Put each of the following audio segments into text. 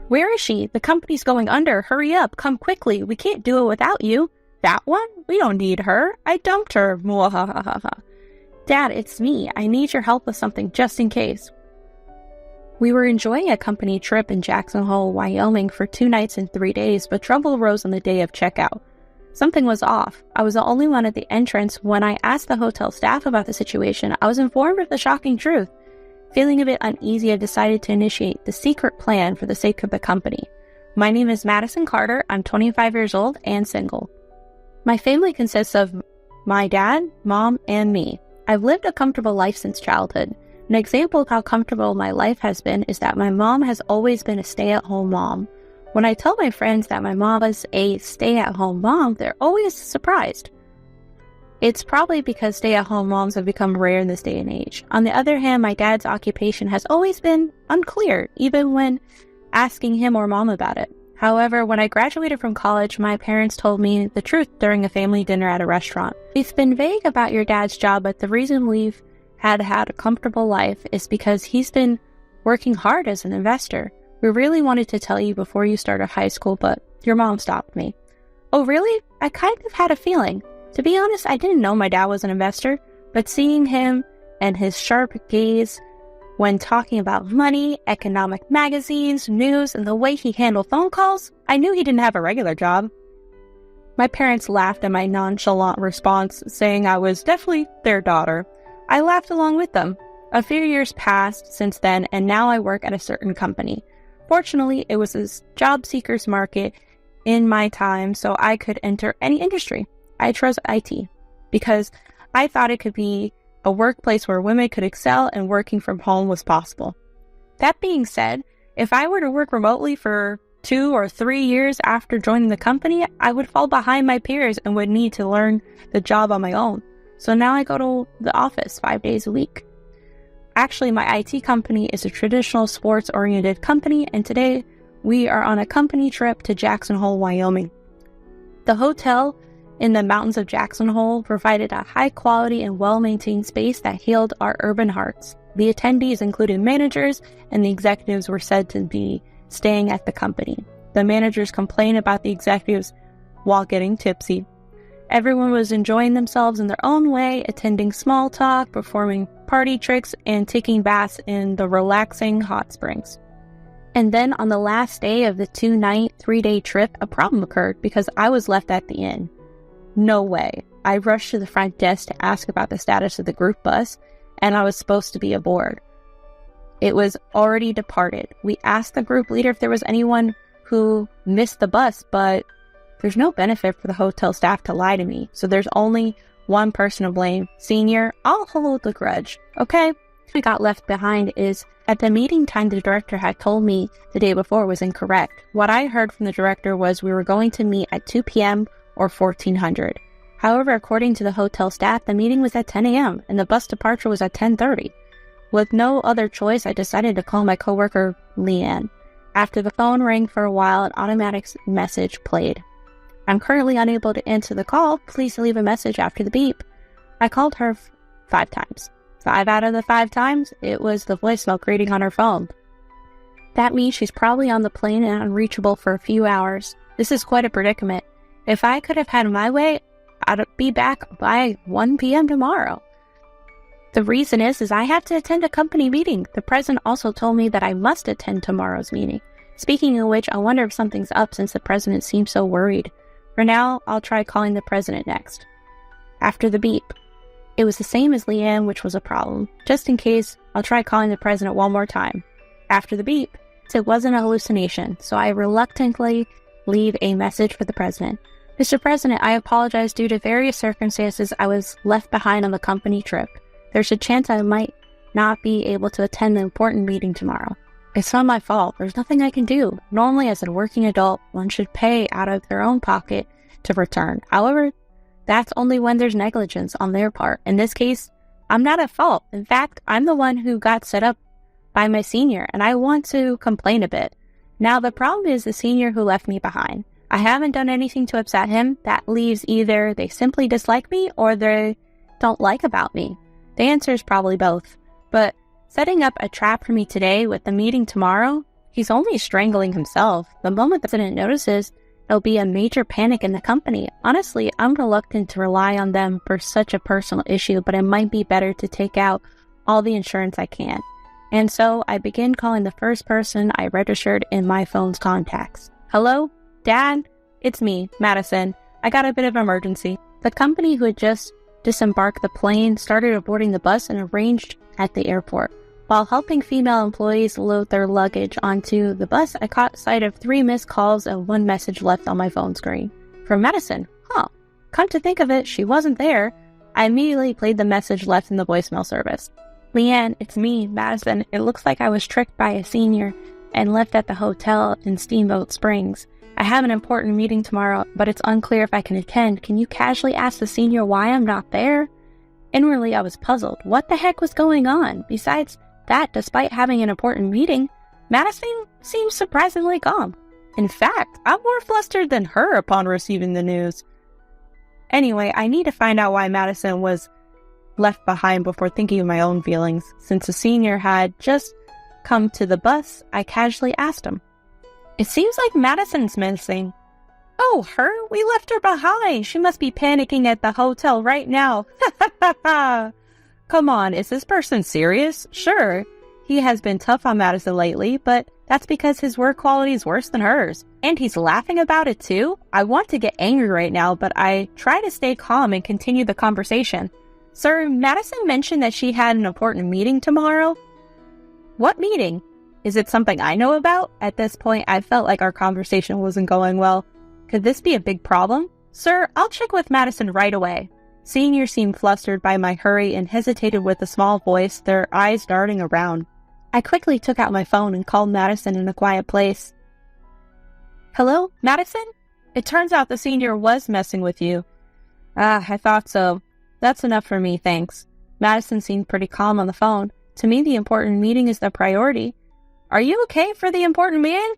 Where is she? The company's going under. Hurry up. Come quickly. We can't do it without you. That one? We don't need her. I dumped her. Mwahahaha. Dad, it's me. I need your help with something just in case. We were enjoying a company trip in Jackson Hole, Wyoming for 2 nights and 3 days, but trouble arose on the day of checkout. Something was off. I was the only one at the entrance. When I asked the hotel staff about the situation, I was informed of the shocking truth. Feeling a bit uneasy, I decided to initiate the secret plan for the sake of the company. My name is Madison Carter. I'm 25 years old and single. My family consists of my dad, mom, and me. I've lived a comfortable life since childhood. An example of how comfortable my life has been is that my mom has always been a stay-at-home mom. When I tell my friends that my mom is a stay-at-home mom, they're always surprised. It's probably because stay-at-home moms have become rare in this day and age. On the other hand, my dad's occupation has always been unclear, even when asking him or mom about it. However, when I graduated from college, my parents told me the truth during a family dinner at a restaurant. We've been vague about your dad's job, but the reason we've had a comfortable life is because he's been working hard as an investor. We really wanted to tell you before you started high school, but your mom stopped me. Oh, really? I kind of had a feeling. To be honest, I didn't know my dad was an investor, but seeing him and his sharp gaze when talking about money, economic magazines, news, and the way he handled phone calls, I knew he didn't have a regular job. My parents laughed at my nonchalant response, saying I was definitely their daughter. I laughed along with them. A few years passed since then, and now I work at a certain company. Fortunately, it was a job seeker's market in my time, so I could enter any industry. I chose IT because I thought it could be a workplace where women could excel and working from home was possible. That being said, if I were to work remotely for 2 or 3 years after joining the company, I would fall behind my peers and would need to learn the job on my own. So now I go to the office 5 days a week. Actually, my IT company is a traditional sports-oriented company, and today we are on a company trip to Jackson Hole, Wyoming. The hotel in the mountains of Jackson Hole provided a high-quality and well-maintained space that healed our urban hearts. The attendees included managers, and the executives were said to be staying at the company. The managers complained about the executives while getting tipsy. Everyone was enjoying themselves in their own way, attending small talk, performing party tricks, and taking baths in the relaxing hot springs. And then on the last day of the 2-night, 3-day trip, a problem occurred because I was left at the inn. No way. I rushed to the front desk to ask about the status of the group bus, and I was supposed to be aboard. It was already departed. We asked the group leader if there was anyone who missed the bus, but there's no benefit for the hotel staff to lie to me, so there's only one person to blame. Senior, I'll hold the grudge, okay? What we got left behind is, at the meeting time the director had told me the day before was incorrect. What I heard from the director was we were going to meet at 2 p.m. or 1400. However, according to the hotel staff, the meeting was at 10 a.m. and the bus departure was at 10:30. With no other choice, I decided to call my coworker, Leanne. After the phone rang for a while, an automatic message played. I'm currently unable to answer the call. Please leave a message after the beep. I called her 5 times. 5 out of the 5 times, it was the voicemail greeting on her phone. That means she's probably on the plane and unreachable for a few hours. This is quite a predicament. If I could have had my way, I'd be back by 1 p.m. tomorrow. The reason is I have to attend a company meeting. The president also told me that I must attend tomorrow's meeting. Speaking of which, I wonder if something's up since the president seems so worried. For now, I'll try calling the president next. After the beep. It was the same as Leanne, which was a problem. Just in case, I'll try calling the president one more time. After the beep. It wasn't a hallucination, so I reluctantly leave a message for the president. Mr. President, I apologize due to various circumstances I was left behind on the company trip. There's a chance I might not be able to attend the important meeting tomorrow. It's not my fault. There's nothing I can do. Normally, as a working adult, one should pay out of their own pocket to return. However, that's only when there's negligence on their part. In this case, I'm not at fault. In fact, I'm the one who got set up by my senior, and I want to complain a bit. Now, the problem is the senior who left me behind. I haven't done anything to upset him. That leaves either they simply dislike me or they don't like about me. The answer is probably both. But setting up a trap for me today with the meeting tomorrow, He's only strangling himself. The moment the president notices, there'll be a major panic in the company. Honestly, I'm reluctant to rely on them for such a personal issue, but it might be better to take out all the insurance I can. And so I begin calling the first person I registered in my phone's contacts. Hello? Dad? It's me, Madison. I got a bit of an emergency. The company who had just disembarked the plane started boarding the bus and arranged at the airport. While helping female employees load their luggage onto the bus, I caught sight of 3 missed calls and 1 message left on my phone screen. From Madison. Come to think of it, she wasn't there. I immediately played the message left in the voicemail service. Leanne, it's me, Madison. It looks like I was tricked by a senior and left at the hotel in Steamboat Springs. I have an important meeting tomorrow, but it's unclear if I can attend. Can you casually ask the senior why I'm not there? Inwardly, I was puzzled. What the heck was going on? Besides that, despite having an important meeting, Madison seemed surprisingly calm. In fact, I'm more flustered than her upon receiving the news. Anyway, I need to find out why Madison was left behind before thinking of my own feelings. Since the senior had just come to the bus, I casually asked him. It seems like Madison's missing. Oh, her? We left her behind. She must be panicking at the hotel right now. Come on, is this person serious? Sure, he has been tough on Madison lately, but that's because his work quality is worse than hers. And he's laughing about it too? I want to get angry right now, but I try to stay calm and continue the conversation. Sir, Madison mentioned that she had an important meeting tomorrow. What meeting? Is it something I know about? At this point, I felt like our conversation wasn't going well. Could this be a big problem? Sir, I'll check with Madison right away. Senior seemed flustered by my hurry and hesitated with a small voice, their eyes darting around. I quickly took out my phone and called Madison in a quiet place. Hello, Madison? It turns out the senior was messing with you. I thought so. That's enough for me, thanks. Madison seemed pretty calm on the phone. To me, the important meeting is the priority. Are you okay for the important meeting?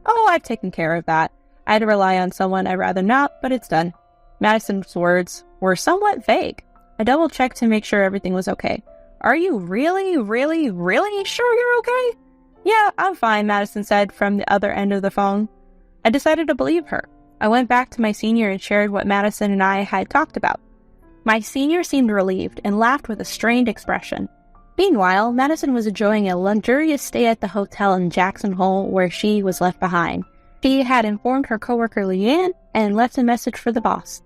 Oh, I've taken care of that. I had to rely on someone I'd rather not, but it's done. Madison's words were somewhat vague. I double-checked to make sure everything was okay. Are you really, really, really sure you're okay? Yeah, I'm fine, Madison said from the other end of the phone. I decided to believe her. I went back to my senior and shared what Madison and I had talked about. My senior seemed relieved and laughed with a strained expression. Meanwhile, Madison was enjoying a luxurious stay at the hotel in Jackson Hole where she was left behind. She had informed her coworker Leanne and left a message for the boss.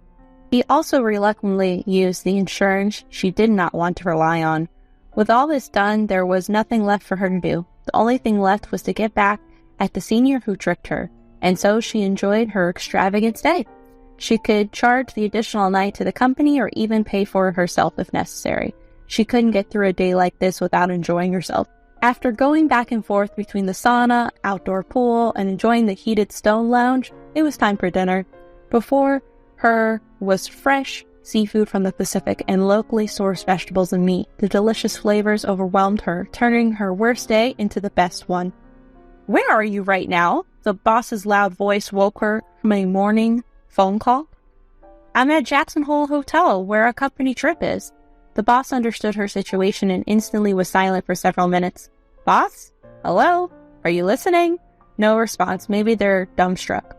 He also reluctantly used the insurance she did not want to rely on. With all this done, there was nothing left for her to do. The only thing left was to get back at the senior who tricked her, and so she enjoyed her extravagant stay. She could charge the additional night to the company or even pay for it herself if necessary. She couldn't get through a day like this without enjoying herself. After going back and forth between the sauna, outdoor pool, and enjoying the heated stone lounge, it was time for dinner. Before her was fresh seafood from the Pacific and locally sourced vegetables and meat. The delicious flavors overwhelmed her, turning her worst day into the best one. Where are you right now? The boss's loud voice woke her from a morning phone call. I'm at Jackson Hole Hotel, where a company trip is. The boss understood her situation and instantly was silent for several minutes. Boss? Hello? Are you listening? No response. Maybe they're dumbstruck.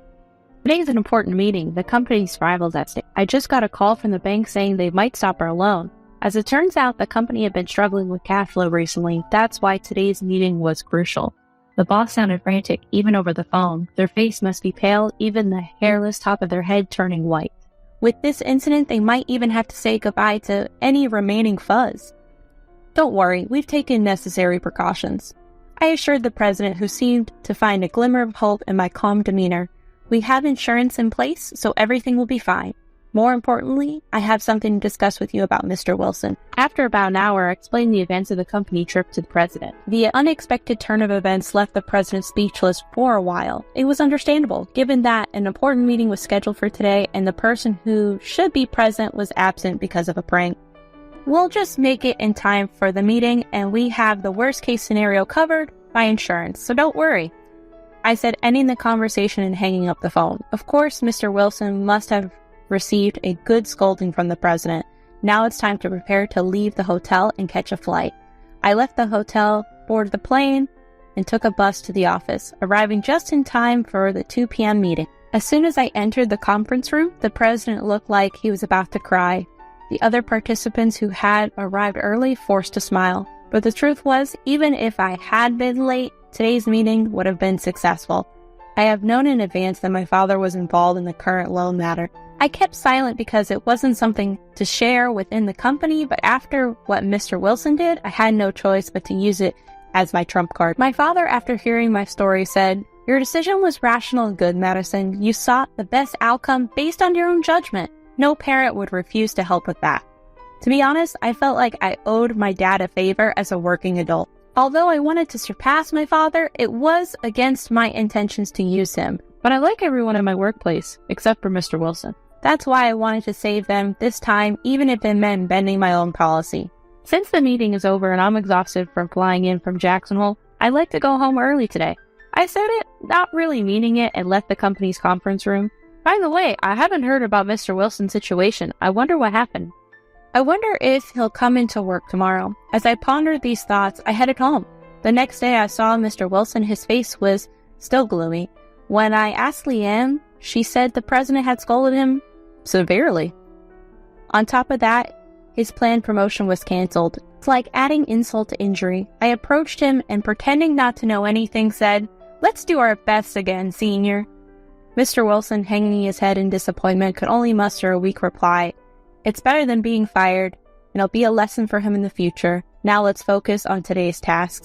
Today's an important meeting. The company's rivals at stake. I just got a call from the bank saying they might stop our loan. As it turns out, the company had been struggling with cash flow recently. That's why today's meeting was crucial. The boss sounded frantic, even over the phone. Their face must be pale, even the hairless top of their head turning white. With this incident, they might even have to say goodbye to any remaining fuzz. Don't worry, we've taken necessary precautions. I assured the president, who seemed to find a glimmer of hope in my calm demeanor. We have insurance in place, so everything will be fine. More importantly, I have something to discuss with you about Mr. Wilson. After about an hour, I explained the events of the company trip to the president. The unexpected turn of events left the president speechless for a while. It was understandable, given that an important meeting was scheduled for today and the person who should be present was absent because of a prank. We'll just make it in time for the meeting, and we have the worst-case scenario covered by insurance, so don't worry, I said, ending the conversation and hanging up the phone. Of course, Mr. Wilson must have received a good scolding from the president. Now it's time to prepare to leave the hotel and catch a flight. I left the hotel, boarded the plane, and took a bus to the office, arriving just in time for the 2 p.m. meeting. As soon as I entered the conference room, the president looked like he was about to cry. The other participants who had arrived early forced a smile. But the truth was, even if I had been late, today's meeting would have been successful. I have known in advance that my father was involved in the current loan matter. I kept silent because it wasn't something to share within the company, but after what Mr. Wilson did, I had no choice but to use it as my trump card. My father, after hearing my story, said, "Your decision was rational and good, Madison. You sought the best outcome based on your own judgment. No parent would refuse to help with that." To be honest, I felt like I owed my dad a favor as a working adult. Although I wanted to surpass my father, it was against my intentions to use him. But I like everyone in my workplace, except for Mr. Wilson. That's why I wanted to save them this time, even if it meant bending my own policy. Since the meeting is over and I'm exhausted from flying in from Jacksonville, I'd like to go home early today. I said it, not really meaning it, and left the company's conference room. By the way, I haven't heard about Mr. Wilson's situation. I wonder what happened. I wonder if he'll come into work tomorrow. As I pondered these thoughts, I headed home. The next day I saw Mr. Wilson. His face was still gloomy. When I asked Leanne, she said the president had scolded him severely. On top of that, his planned promotion was canceled. It's like adding insult to injury. I approached him and, pretending not to know anything, said, "Let's do our best again, senior." Mr. Wilson, hanging his head in disappointment, could only muster a weak reply. "It's better than being fired, and it'll be a lesson for him in the future. Now let's focus on today's tasks."